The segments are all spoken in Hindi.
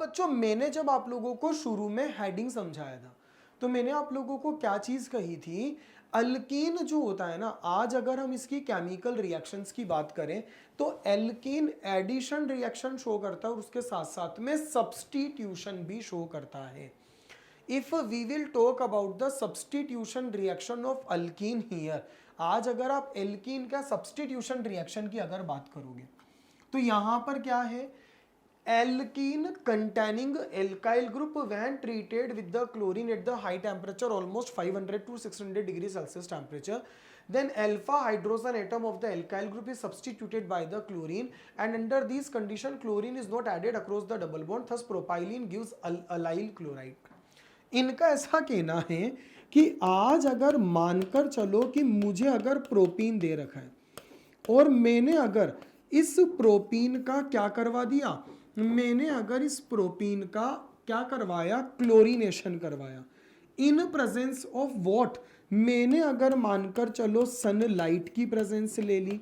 बच्चों मैंने जब आप लोगों को शुरू में हेडिंग समझाया था तो मैंने आप लोगों को क्या चीज कही थी, अल्कीन जो होता है ना, आज अगर हम इसकी केमिकल रिएक्शंस की बात करें तो एल्कीन एडिशन रिएक्शन शो करता है और उसके साथ साथ में सब्स्टिट्यूशन भी शो करता है। If we will talk about the substitution reaction of alkene here, आज अगर आप एल्कीन का सब्स्टिट्यूशन रिएक्शन की अगर बात करोगे तो यहां पर क्या है, alkene containing alkyl group when treated with the chlorine at the high temperature almost 500 to 600 degrees Celsius temperature, then alpha hydrogen atom of the alkyl group is substituted by the chlorine and under these condition chlorine is not added across the double bond, thus propylene gives allyl chloride। इनका ऐसा कहना है कि आज अगर मानकर चलो कि मुझे अगर प्रोपीन दे रखा है और मैंने अगर इस प्रोपीन का क्या करवा दिया, मैंने अगर इस प्रोपीन का क्या करवाया, क्लोरीनेशन करवाया इन प्रेजेंस ऑफ वॉट, मैंने अगर मानकर चलो सनलाइट की प्रेजेंस ले ली,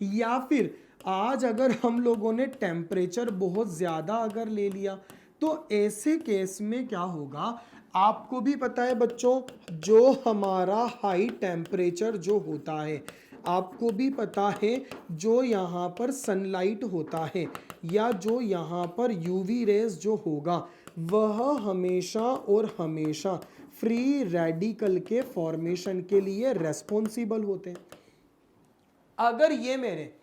या फिर आज अगर हम लोगों ने टेम्परेचर बहुत ज्यादा अगर ले लिया, तो ऐसे केस में क्या होगा, आपको भी पता है बच्चों जो हमारा हाई टेम्परेचर जो होता है, आपको भी पता है जो यहाँ पर सनलाइट होता है या जो यहाँ पर यूवी रेज जो होगा वह हमेशा और हमेशा फ्री रेडिकल के फॉर्मेशन के लिए रेस्पॉन्सिबल होते हैं। अगर ये मेरे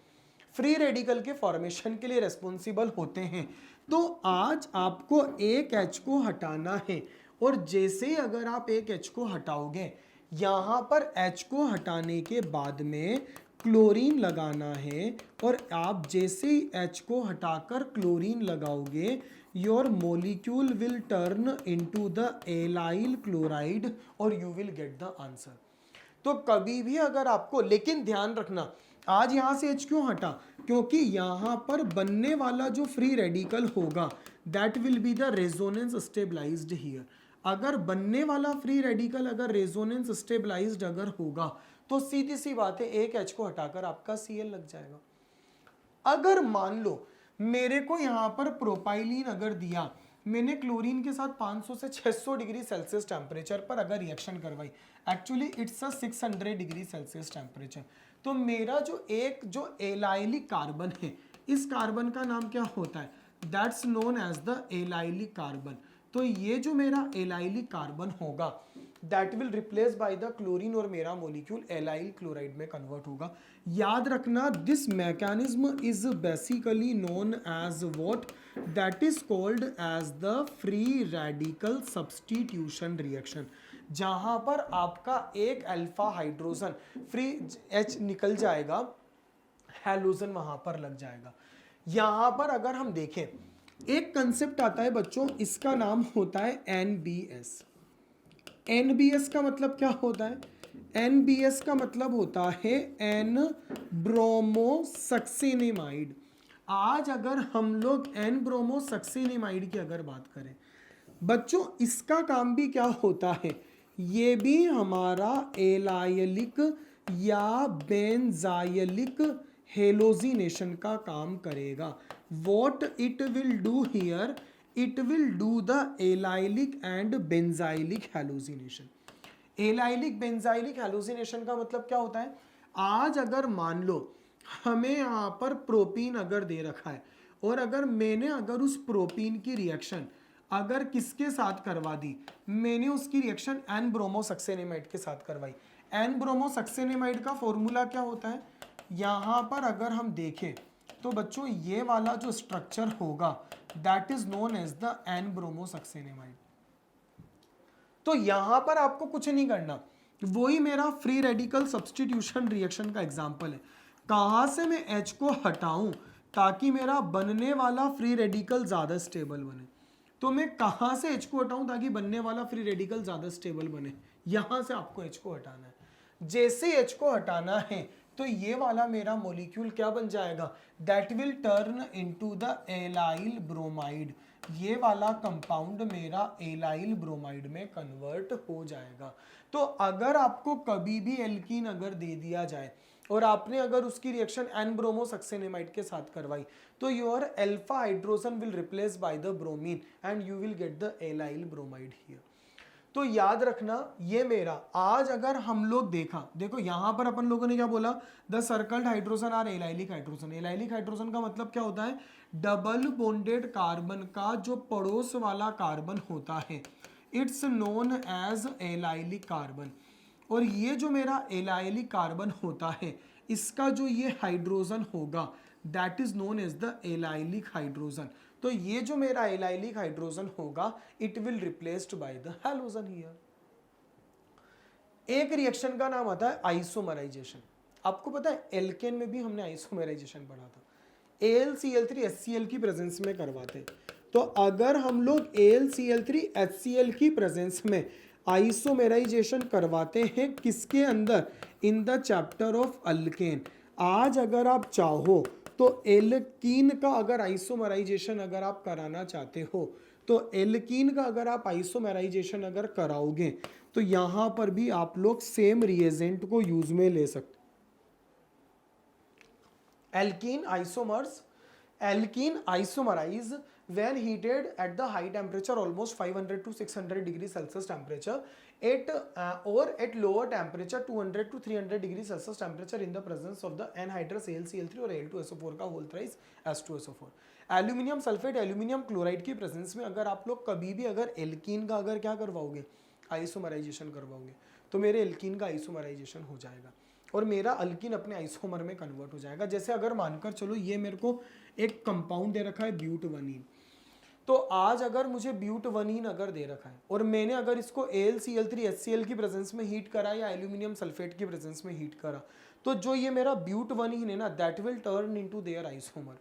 फ्री रेडिकल के फॉर्मेशन के लिए रेस्पॉन्सिबल होते हैं तो आज आपको एक एच को हटाना है और जैसे अगर आप एक एच को हटाओगे, यहां पर H को हटाने के बाद में क्लोरीन लगाना है और आप जैसे ही H को हटाकर क्लोरीन लगाओगे your molecule will turn into the allyl chloride और you will get the answer. तो कभी भी अगर आपको, लेकिन ध्यान रखना आज यहां से H क्यों हटा, क्योंकि यहां पर बनने वाला जो फ्री रेडिकल होगा that will be the resonance stabilised here. अगर बनने वाला फ्री रेडिकल अगर रेजोनेंस स्टेबलाइज्ड अगर होगा तो सीधी सी बात है एक H को हटाकर आपका Cl लग जाएगा। अगर मान लो मेरे को यहां पर प्रोपाइलीन अगर दिया, मैंने क्लोरीन के साथ 500 से 600 डिग्री सेल्सियस टेम्परेचर पर अगर रिएक्शन करवाई, actually it's a 600 degree Celsius temperature, तो मेरा जो एलाइलिक कार्बन है, इस कार्बन का नाम क्या होता है, that's known as the allylic carbon. तो ये जो मेरा एलाइलिक कार्बन होगा that will replace by the chlorine और मेरा मॉलिक्यूल एलाइल क्लोराइड में कन्वर्ट होगा। याद रखना this mechanism is basically known as what, that is called as the free radical substitution reaction, जहां पर आपका एक अल्फा हाइड्रोजन फ्री H निकल जाएगा, हैलोजन वहां पर लग जाएगा। यहां पर अगर हम देखें एक कंसेप्ट आता है बच्चों, इसका नाम होता है NBS। NBS का मतलब क्या होता है, NBS का मतलब होता है एन ब्रोमोसक्सेनेमाइड। आज अगर हम लोग एन ब्रोमोसक्सेनेमाइड की अगर बात करें बच्चों, इसका काम भी क्या होता है, ये भी हमारा एलाइलिक या बेंजाइलिक हेलोजिनेशन का काम करेगा। What it will do here, it will do the allylic and benzylic hallucination। Allylic benzylic halogenation का मतलब क्या होता है, आज अगर मान लो हमें यहाँ पर प्रोपीन अगर दे रखा है और अगर मैंने अगर उस प्रोपीन की रिएक्शन अगर किसके साथ करवा दी, मैंने उसकी रिएक्शन एन ब्रोमोसक्सेनेमाइड के साथ करवाई। एन ब्रोमोसक्सेनेमाइड का फॉर्मूला क्या होता है, यहाँ पर अगर हम देखें तो बच्चों ये वाला जो स्ट्रक्चर होगा that is known as the N bromosuccinimide. तो यहां पर आपको कुछ नहीं करना, वही मेरा फ्री रेडिकल सब्स्टिट्यूशन रिएक्शन का एग्जांपल है। कहां से मैं H को हटाऊं ताकि मेरा बनने वाला फ्री रेडिकल ज्यादा स्टेबल बने, तो मैं कहां से H को हटाऊं ताकि बनने वाला फ्री रेडिकल ज्यादा स्टेबल बने, यहां से आपको H को हटाना है। जैसे H को हटाना है तो ये वाला मेरा मॉलिक्यूल क्या बन जाएगा, that will turn into the allyl bromide. ये वाला कंपाउंड मेरा एलाइल ब्रोमाइड में कन्वर्ट हो जाएगा। तो अगर आपको कभी भी एल्कीन अगर दे दिया जाए और आपने अगर उसकी रिएक्शन एन ब्रोमोसक्सेनेमाइड के साथ करवाई तो your alpha hydrogen will replace by the bromine and you will get the allyl bromide here. तो याद रखना ये मेरा आज अगर हम लोग देखो यहां पर अपन लोगों ने क्या बोला, the circled hydrogen are allylic hydrogen. Allylic hydrogen का मतलब क्या होता है, डबल बॉन्डेड कार्बन का जो पड़ोस वाला कार्बन होता है, it's known as allylic carbon. और ये जो मेरा एलाइलिक कार्बन होता है इसका जो ये हाइड्रोजन होगा that is known as the allylic hydrogen. तो ये जो मेरा एलाइलिक हाइड्रोजन होगा it will replaced by the halogen here. एक रिएक्शन का नाम आता है आइसोमराइजेशन। आपको पता है एल्केन में भी हमने आइसोमराइजेशन पढ़ा था, AlCl3 HCl की प्रेजेंस में करवाते। तो अगर हम लोग AlCl3 HCl की प्रेजेंस में आइसोमेराइजेशन करवाते हैं किसके अंदर, in the chapter of alkane. आज अगर आप चाहो तो एल्कीन का अगर आइसोमराइजेशन अगर आप कराना चाहते हो तो एल्कीन का अगर आप आइसोमराइजेशन अगर कराओगे तो यहां पर भी आप लोग सेम रिएजेंट को यूज में ले सकते। Alkene isomerize when heated at the high temperature almost 500 to 600 degrees Celsius temperature or at lower temperature 200 to 300 degrees Celsius temperature in the presence of the anhydrous AlCl3 और Al2SO4 का whole thrice H2SO4। Aluminium sulphate aluminium chloride की प्रेजेंस में अगर आप लोग कभी भी अगर एल्कीन का अगर क्या करवाओगे, आइसोमराइजेशन करवाओगे तो मेरे एल्कीन का आइसोमराइजेशन हो जाएगा और मेरा अल्कीन अपने आइसोमर में कन्वर्ट हो जाएगा। जैसे अगर मानकर चलो ये मेरे को एक कंपाउंड दे रखा है ब्यूटवनीन, तो आज अगर मुझे ब्यूटवनीन अगर दे रखा है और मैंने अगर इसको AlCl3 HCl की प्रेजेंस में हीट करा या एल्यूमिनियम सल्फेट की प्रेजेंस में हीट करा तो जो ये मेरा ब्यूटवनीन है ना that will turn into their isomer.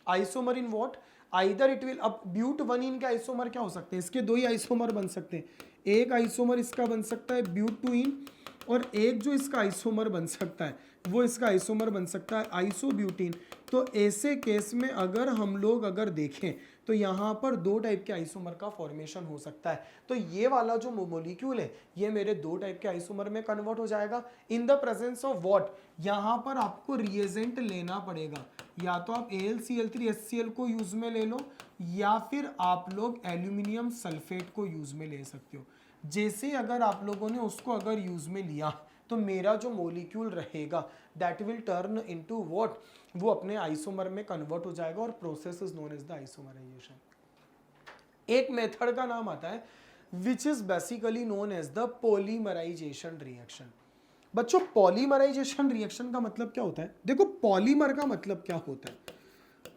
Isomer in what, either it will, अब ब्यूटवनीन के आइसोमर क्या हो सकते हैं, इसके दो ही आइसोमर बन सकते हैं। एक आइसोमर इसका बन सकता है ब्यूटुइन और एक जो इसका आइसोमर बन सकता है वो इसका आइसोमर बन सकता है आइसोब्यूटीन। तो ऐसे केस में अगर हम लोग अगर देखें तो यहाँ पर दो टाइप के आइसोमर का फॉर्मेशन हो सकता है। तो ये वाला जो मॉलिक्यूल है ये मेरे दो टाइप के आइसोमर में कन्वर्ट हो जाएगा in the presence of what, यहाँ पर आपको रिएजेंट लेना पड़ेगा, या तो आप AlCl3 HCl को यूज में ले लो या फिर आप लोग एल्यूमिनियम सल्फेट को यूज में ले सकते हो। जैसे अगर आप लोगों ने उसको अगर यूज में लिया तो मेरा जो मॉलिक्यूल रहेगा that will turn into what, वो अपने आइसोमर में कन्वर्ट हो जाएगा और process is known as the isomerisation. एक मेथड का नाम आता है which is basically known as the polymerisation reaction. बच्चों पॉलीमराइजेशन रिएक्शन का मतलब क्या होता है, देखो पॉलीमर का मतलब क्या होता है।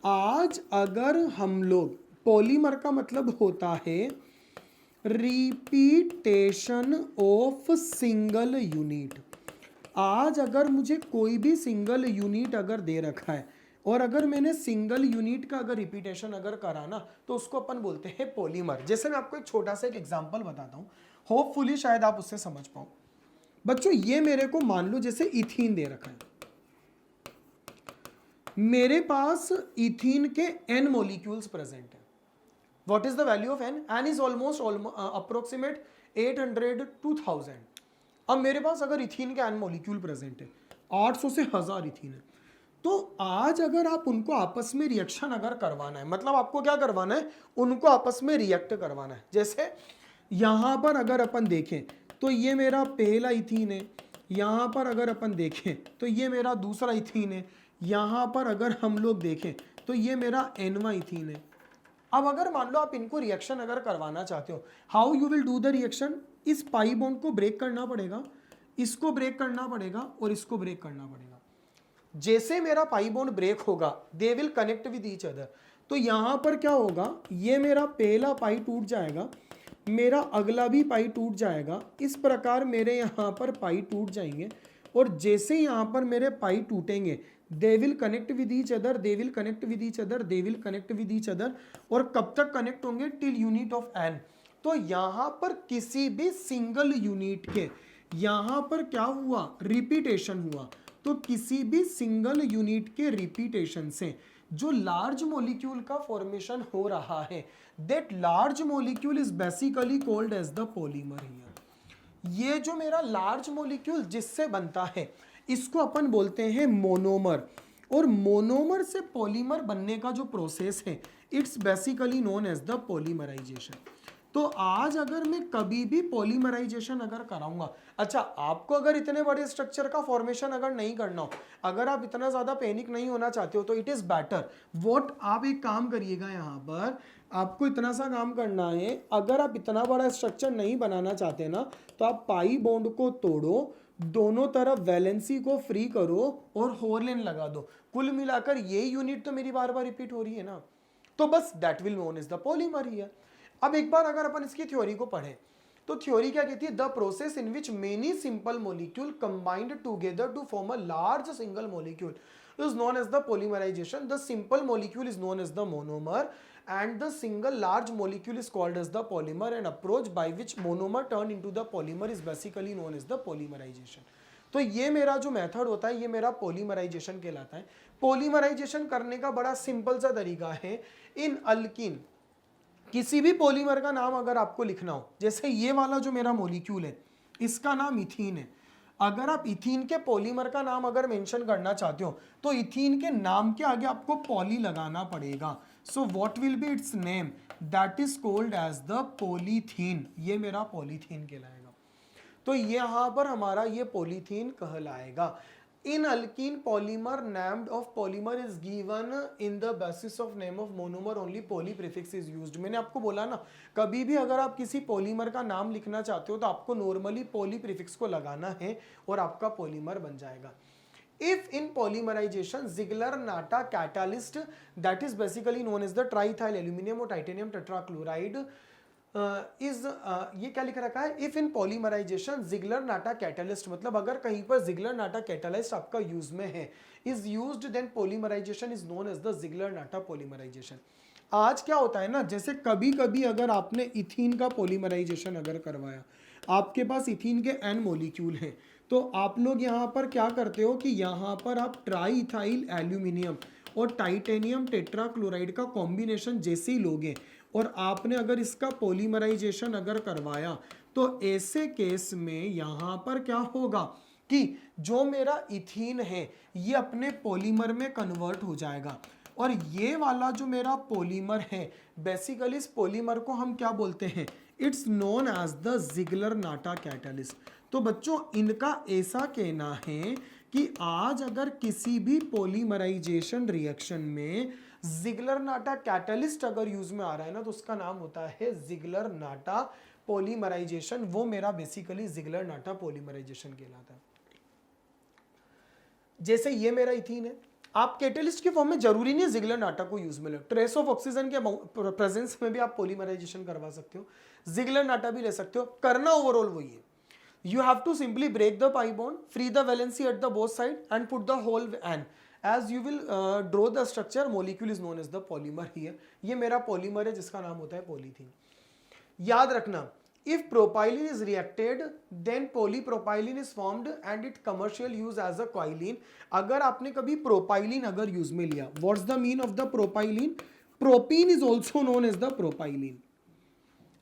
आज अगर हम लोग, पॉलीमर का मतलब होता है रिपीटेशन ऑफ सिंगल यूनिट। आज अगर मुझे कोई भी सिंगल यूनिट अगर दे रखा है और अगर मैंने सिंगल यूनिट का अगर रिपीटेशन अगर करा ना तो उसको अपन बोलते हैं पॉलीमर। जैसे मैं आपको एक छोटा सा एक एग्जांपल बताता हूं, होपफुली शायद आप उससे समझ पाओ। बच्चों ये मेरे को मान लो जैसे इथीन दे रखा है, मेरे पास इथीन के n मॉलिक्यूल्स प्रेजेंट है। What is the value of n? n is almost approximate 800 to 1000। अब मेरे पास अगर इथीन के n मॉलिक्यूल प्रेजेंट है, 800 से 1000 इथीन है, तो आज अगर आप उनको आपस में रिएक्शन अगर करवाना है, मतलब आपको क्या करवाना है, उनको आपस में रिएक्ट करवाना है। जैसे यहां पर अगर अपन देखें तो ये मेरा पहला इथीन है, यहां पर अगर अपन देखें तो ये मेरा दूसरा इथीन है, यहां पर अगर हम लोग देखें तो ये मेरा nवां इथीन है। अब अगर मान लो आप इनको रिएक्शन अगर करवाना चाहते हो, how you will do the reaction, इस पाई बॉन्ड को ब्रेक करना पड़ेगा, इसको ब्रेक करना पड़ेगा और इसको ब्रेक करना पड़ेगा। जैसे मेरा पाई बॉन्ड ब्रेक होगा they will connect with each other. तो यहां पर क्या होगा, ये मेरा पहला पाई टूट जाएगा, मेरा अगला भी पाई टूट जाएगा, इस प्रकार मेरे यहाँ पर पाई टूट जाएंगे और जैसे यहाँ पर मेरे पाई टूटेंगे they will connect with each other, they will connect with each other, they will connect with each other, और कब तक कनेक्ट होंगे, टिल यूनिट ऑफ n। तो यहां पर किसी भी सिंगल यूनिट के यहां पर क्या हुआ, रिपीटेशन हुआ। तो किसी भी सिंगल यूनिट के रिपीटेशन से जो लार्ज मॉलिक्यूल का फॉर्मेशन हो रहा है that large molecule is basically called as the polymer here. ये जो मेरा लार्ज मॉलिक्यूल जिससे बनता है इसको अपन बोलते हैं मोनोमर, और मोनोमर से पॉलीमर बनने का जो प्रोसेस है it's basically known as the polymerisation. तो आज अगर मैं कभी भी पॉलीमराइजेशन अगर कराऊंगा, अच्छा आपको अगर इतने बड़े स्ट्रक्चर का फॉर्मेशन अगर नहीं करना हो, अगर आप इतना ज्यादा पैनिक नहीं होना चाहते हो, तो इट इज बेटर व्हाट, आप एक काम करिएगा, यहाँ पर आपको इतना सा काम करना है, अगर आप इतना बड़ा स्ट्रक्चर नहीं बनाना चाहते ना, तो आप पाई बॉन्ड को तोड़ो, दोनों तरफ वैलेंसी को फ्री करो और होरलेन लगा दो। कुल मिलाकर ये यूनिट तो मेरी बार बार रिपीट हो रही है ना, तो बस that will known is the polymer ही है। अब एक बार अगर अपन इसकी थ्योरी को पढ़ें, तो थ्योरी क्या कहती है, the process in which many simple molecule combined together to form a large single molecule is known as the polymerization. The simple molecule is known as the monomer and the single large molecule is called as the polymer, and approach by which monomer turn into the polymer is basically known as the polymerization. तो ये मेरा जो मेथड होता है ये मेरा पॉलीमराइजेशन कहलाता है। पॉलीमराइजेशन करने का बड़ा सिंपल सा तरीका है, इन अल्कीन किसी भी पॉलीमर का नाम अगर आपको लिखना हो, जैसे ये वाला जो मेरा मॉलिक्यूल है इसका नाम इथीन है, अगर आप इथीन के पॉलीमर का नाम अगर मेंशन करना चाहते हो तो इथीन के नाम के आगे आपको पॉली लगाना पड़ेगा। So what will be its name, that is called as the polythene, ये मेरा पॉलीथीन कहलाएगा। तो यहाँ पर हमारा ये पॉलीथीन कहलाएगा। In alkene polymer named of polymer is given in the basis of name of monomer, only poly prefix is used। मैंने आपको बोला ना, कभी भी अगर आप किसी पॉलीमर का नाम लिखना चाहते हो तो आपको नॉर्मली पोली प्रीफिक्स को लगाना है और आपका पॉलीमर बन जाएगा। If in polymerization Ziegler-Natta catalyst, that is basically known as the triethyl aluminum or titanium tetrachloride ये क्या लिख रखा है, इफ इन पॉलीमराइजेशन जिगलर-नाटा कैटालिस्ट, मतलब अगर कहीं पर जिगलर-नाटा कैटालिस्ट आपका यूज में है, is used, then polymerisation is known as the Ziegler Natta polymerisation. आज क्या होता है ना, जैसे कभी कभी अगर आपने इथीन का पॉलीमराइजेशन अगर करवाया, आपके पास इथीन के n मॉलिक्यूल हैं, तो आप लोग यहाँ पर क्या करते हो कि यहाँ पर आप ट्राईइथाइल एल्यूमिनियम और टाइटेनियम टेट्राक्लोराइड का कॉम्बिनेशन जैसे ही लोगे और आपने अगर इसका पॉलीमराइजेशन अगर करवाया, तो ऐसे केस में यहाँ पर क्या होगा कि जो मेरा इथीन है ये अपने पॉलीमर में कन्वर्ट हो जाएगा, और ये वाला जो मेरा पॉलीमर है बेसिकली इस पॉलीमर को हम क्या बोलते हैं, it's known as the Ziegler Natta catalyst. तो बच्चों इनका ऐसा कहना है कि आज अगर किसी भी पॉलीमराइजेशन रिएक्शन में जिगलर-नाटा कैटालिस्ट अगर यूज में आ रहा है ना, तो उसका नाम होता है जिगलर-नाटा पॉलीमराइजेशन। वो मेरा बेसिकली जिगलर-नाटा पॉलीमराइजेशन कहलाता है। जैसे ये मेरा इथीन है, आप कैटालिस्ट के फॉर्म में जरूरी नहीं जिगलर-नाटा को यूज में लो, ट्रेस ऑफ ऑक्सीजन के प्रेजेंस में भी आप पॉलीमराइजेशन करवा सकते हो, जिगलर-नाटा भी ले सकते हो, करना ओवरऑल वही है। You have to simply break the pi bond, free the valency at the both side and put the whole n. As you will draw the structure, molecule is known as the polymer here. ये मेरा polymer है जिसका नाम होता है polythene। याद रखना, if propylene is reacted, then polypropylene is formed and it commercial use as a quinine। अगर आपने कभी propylene अगर use में लिया, what's the mean of the propylene? Propene is also known as the propylene।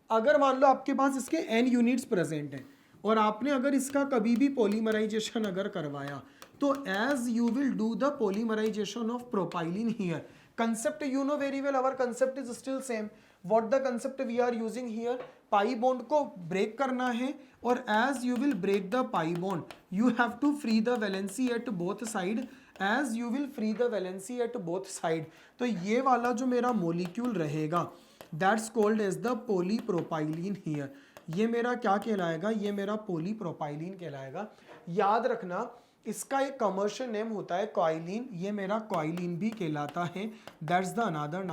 अगर मान लो आपके पास इसके n यूनिट्स प्रेजेंट हैं और आपने अगर इसका कभी भी पॉलीमराइजेशन अगर करवाया, तो as you will do the polymerisation of propylene here, concept you know very well, our concept is still same. What the concept we are using here, pi bond को ब्रेक करना है, और as you will break the pi bond you have to free the valency at both side, as you will free the valency at both side. तो ये वाला जो मेरा मोलिक्यूल रहेगा that's called as the polypropylene here. ये मेरा क्या कहलाएगा, ये मेरा पॉलीप्रोपाइलिन कहलाएगा। याद रखना इसका एक कमर्शियल नेम होता है क्वाइलिन, ये मेरा क्वाइलिन भी कहलाता है, that's the another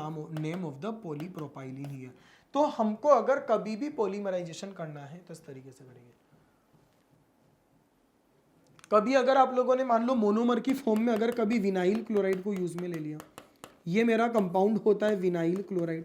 name of the polypropylene here. तो हमको अगर कभी भी पॉलीमराइजेशन करना है तो इस तरीके से करेंगे। कभी अगर आप लोगों ने मान लो मोनोमर की फॉर्म में अगर कभी विनाइल क्लोराइड को यूज में ले लिया, ये मेरा कंपाउंड होता है विनाइल क्लोराइड।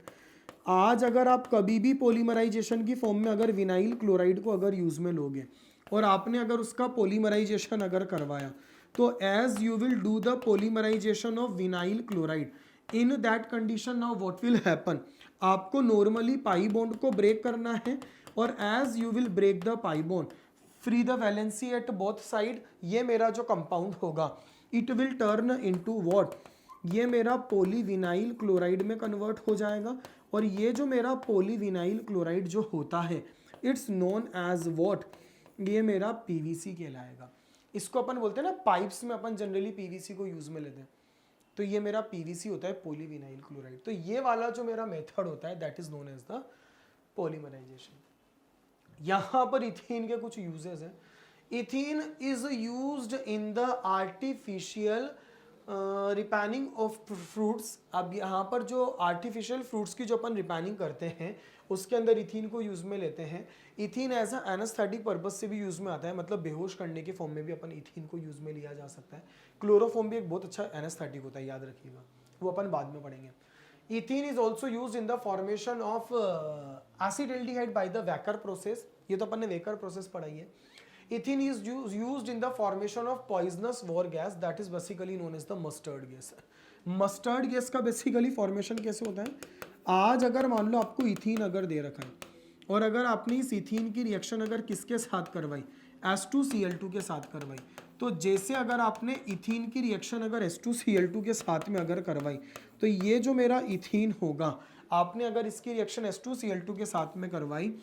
आज अगर आप कभी भी पॉलीमराइजेशन की फॉर्म में अगर विनाइल क्लोराइड को अगर यूज में लोगे और आपने अगर उसका पॉलीमराइजेशन अगर करवाया, तो as you will do the polymerisation of vinyl chloride, in that condition now what will happen, आपको नॉर्मली पाई बॉन्ड को ब्रेक करना है, और as you will break the pi bond free the valency at both side, ये मेरा जो कंपाउंड होगा it will turn into what, ये मेरा पॉलीविनाइल क्लोराइड में कन्वर्ट हो जाएगा। और ये जो मेरा पॉलीविनाइल क्लोराइड जो होता है इट्स नोन एज व्हाट, ये मेरा पीवीसी कहलाएगा। इसको अपन बोलते हैं ना, पाइप्स में अपन जनरली पीवीसी को यूज में लेते हैं, तो ये मेरा पीवीसी होता है पॉलीविनाइल क्लोराइड। तो ये वाला जो मेरा मेथड होता है that is known as the polymerisation. यहां पर इथीन के कुछ यूजेस हैं। Ethene is used in the artificial ripening of fruits. अब यहाँ पर जो आर्टिफिशियल फ्रूट्स की जो अपन रिपैनिंग करते हैं उसके अंदर इथीन को यूज में लेते हैं। Ethene as a anaesthetic purpose से भी यूज में आता है, मतलब बेहोश करने के फॉर्म में भी अपन इथीन को यूज में लिया जा सकता है। क्लोरोफॉर्म भी एक बहुत अच्छा एनेस्थेटिक होता है, याद रखिएगा, वो अपन बाद में पढ़ेंगे। Ethene is also use in the formation of acetaldehyde by the Wacker process, ये तो अपन ने वेकर प्रोसेस पढ़ाई है। Ethene is used in the formation of poisonous war gas that is basically known as the mustard gas. Mustard gas का बेसिकली फॉर्मेशन कैसे होता है? आज अगर मान लो आपको इथीन अगर दे रखा है और अगर आपने इस इथीन की रिएक्शन अगर किसके साथ करवाई, H2Cl2 के साथ करवाई, तो जैसे अगर आपने इथीन की रिएक्शन अगर H2Cl2 के साथ में अगर करवाई तो ये जो मेरा इथीन होगा, आपने अगर इसकी रिएक्शन H2Cl2 के साथ में करवाई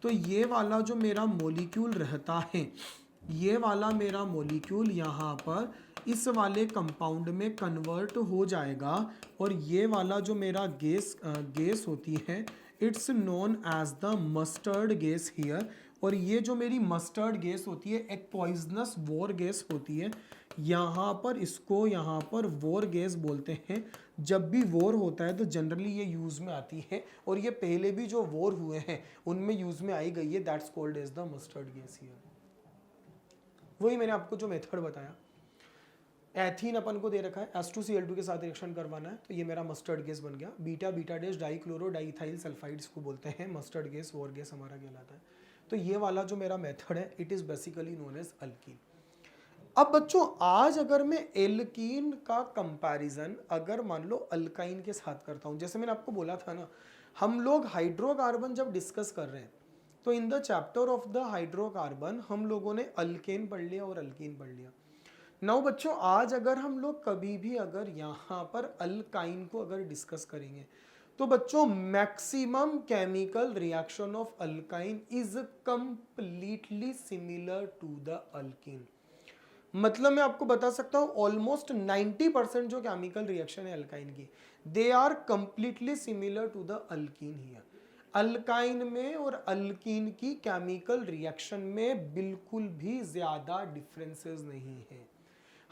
तो ये वाला जो मेरा मॉलिक्यूल रहता है, ये वाला मेरा मॉलिक्यूल यहाँ पर इस वाले कंपाउंड में कन्वर्ट हो जाएगा और ये वाला जो मेरा गैस होती है it's known as the mustard gas here. और ये जो मेरी मस्टर्ड गैस होती है एक पॉइजनस वॉर गैस होती है। यहाँ पर इसको यहाँ पर वॉर गैस बोलते हैं। जब भी वॉर होता है तो जनरली ये यूज़ में आती है और ये पहले भी जो वॉर हुए हैं उनमें यूज़ में आई गई है, that's called as the mustard gas here. वही मैंने आपको जो मेथड बताया, एथीन अपन को दे रखा है, H2Cl2 के साथ रिएक्शन करवाना है, तो ये मेरा मस्टर्ड गैस बन गया। Beta beta dash dichloro diethyl sulphides को बोलते हैं मस्टर्ड गैस, वॉर गैस हमारा कहलाता है। तो ये वाला जो मेरा मेथड है it is basically known as alkene. अब बच्चों आज अगर मैं एल्कीन का कंपैरिजन अगर मान लो अल्काइन के साथ करता हूं, जैसे मैंने आपको बोला था ना, हम लोग हाइड्रोकार्बन जब डिस्कस कर रहे हैं तो in the chapter of the hydrocarbon हम लोगों ने अल्केन पढ़ लिया और अल्कीन पढ़ लिया। नाउ बच्चों आज अगर हम लोग कभी भी अगर यहाँ पर अल्काइन को अगर डिस्कस करेंगे तो बच्चों maximum chemical reaction of alkyne is completely similar to the alkene. मतलब मैं आपको बता सकता हूं ऑलमोस्ट 90% जो केमिकल रिएक्शन है अल्काइन की they are completely similar to the alkene here. Alkyne में और अल्कीन की केमिकल रिएक्शन में बिल्कुल भी ज्यादा डिफरेंसेस नहीं है।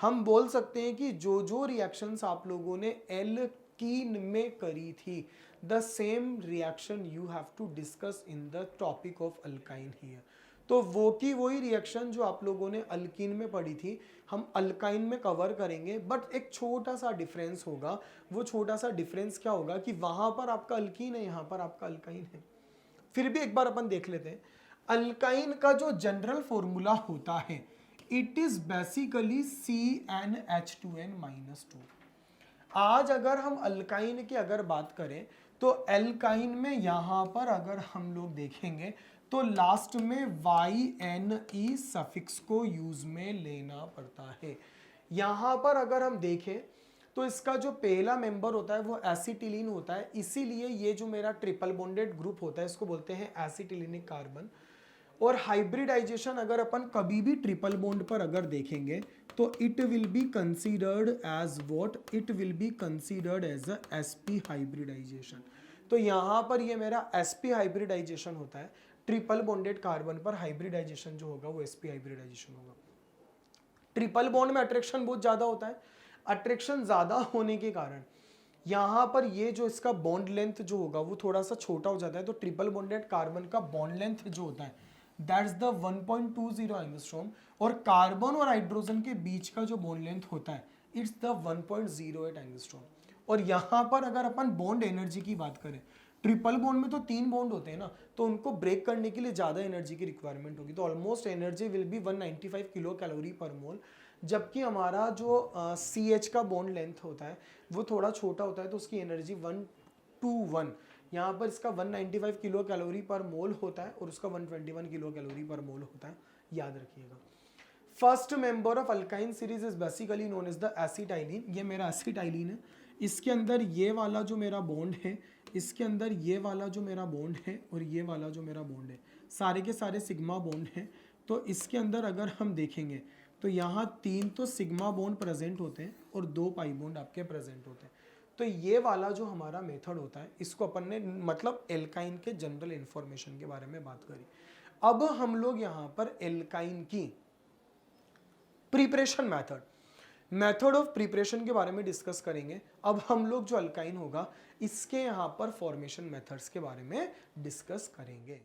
हम बोल सकते हैं कि जो जो रिएक्शंस आप लोगों ने एल्कीन में करी थी the same reaction you have to discuss in the topic of alkyne here. तो वो की वही रिएक्शन जो आप लोगों ने अल्कीन में पढ़ी थी हम अल्काइन में कवर करेंगे, बट एक छोटा सा डिफरेंस होगा। वो छोटा सा डिफरेंस क्या होगा कि वहां पर आपका अल्कीन है, यहाँ पर आपका अल्काइन है। फिर भी एक बार अपन देख लेते हैं। अल्काइन का जो जनरल फॉर्मूला होता है इट इज बेसिकली CnH2n-2। आज अगर हम अल्काइन की अगर बात करें तो अल्काइन में यहाँ पर अगर हम लोग देखेंगे तो लास्ट में YNE सफिक्स को यूज में लेना पड़ता है। यहाँ पर अगर हम देखें तो इसका जो पहला मेंबर होता है वो एसिटिलीन होता है, इसीलिए ये जो मेरा ट्रिपल बॉन्डेड ग्रुप होता है इसको बोलते हैं एसिटिलिनिक कार्बन। और हाइब्रिडाइजेशन अगर अपन कभी भी ट्रिपल बॉन्ड पर अगर देखेंगे तो it will be considered as what, it will be considered as a sp hybridisation. तो यहाँ पर ये मेरा sp हाइब्रिडाइजेशन होता है। ट्रिपल बॉन्डेड कार्बन पर हाइब्रिडाइजेशन जो होगा वो sp हाइब्रिडाइजेशन होगा। ट्रिपल बॉन्ड में अट्रैक्शन बहुत ज्यादा होता है। अट्रैक्शन ज्यादा होने के कारण यहाँ पर ये जो इसका बॉन्ड लेंथ जो होगा वो थोड़ा सा छोटा हो जाता है। तो ट्रिपल बॉन्डेड कार्बन का बॉन्ड लेंथ जो होता है दैट्स द 1.20 एंगस्ट्रॉम और कार्बन और हाइड्रोजन के बीच का जो बॉन्ड लेंथ होता है इट्स द 1.08 एंगस्ट्रॉम। और यहाँ पर अगर अपन बॉन्ड एनर्जी की बात करें, ट्रिपल बॉन्ड में तो 3 बॉन्ड होते हैं ना, तो उनको ब्रेक करने के लिए ज्यादा एनर्जी की रिक्वायरमेंट होगी। तो almost energy will be 195 kilo calorie पर मोल, जबकि हमारा जो CH का बॉन्ड लेंथ होता है वो थोड़ा छोटा होता है तो उसकी एनर्जी 121, यहाँ पर इसका 195 किलो कैलोरी पर मोल होता है और उसका 121 किलो कैलोरी पर मोल होता है। याद रखिएगा। First member of alkyne series is basically known as the acetylene. ये मेरा एसिटाइलिन है, इसके अंदर ये वाला जो मेरा बॉन्ड है, इसके अंदर ये वाला जो मेरा बॉन्ड है और ये वाला जो मेरा बॉन्ड है, सारे के सारे सिग्मा बॉन्ड हैं। तो इसके अंदर अगर हम देखेंगे तो यहाँ 3 तो सिग्मा बॉन्ड प्रेजेंट होते हैं और 2 पाई बॉन्ड आपके प्रेजेंट होते हैं। तो ये वाला जो हमारा मेथड होता है, इसको अपन ने मतलब एल्काइन के जनरल इंफॉर्मेशन के बारे में बात करी। अब हम लोग यहाँ पर एल्काइन की प्रिपरेशन मेथड ऑफ प्रिपरेशन के बारे में डिस्कस करेंगे। अब हम लोग जो अल्काइन होगा इसके यहाँ पर फॉर्मेशन मेथड्स के बारे में डिस्कस करेंगे।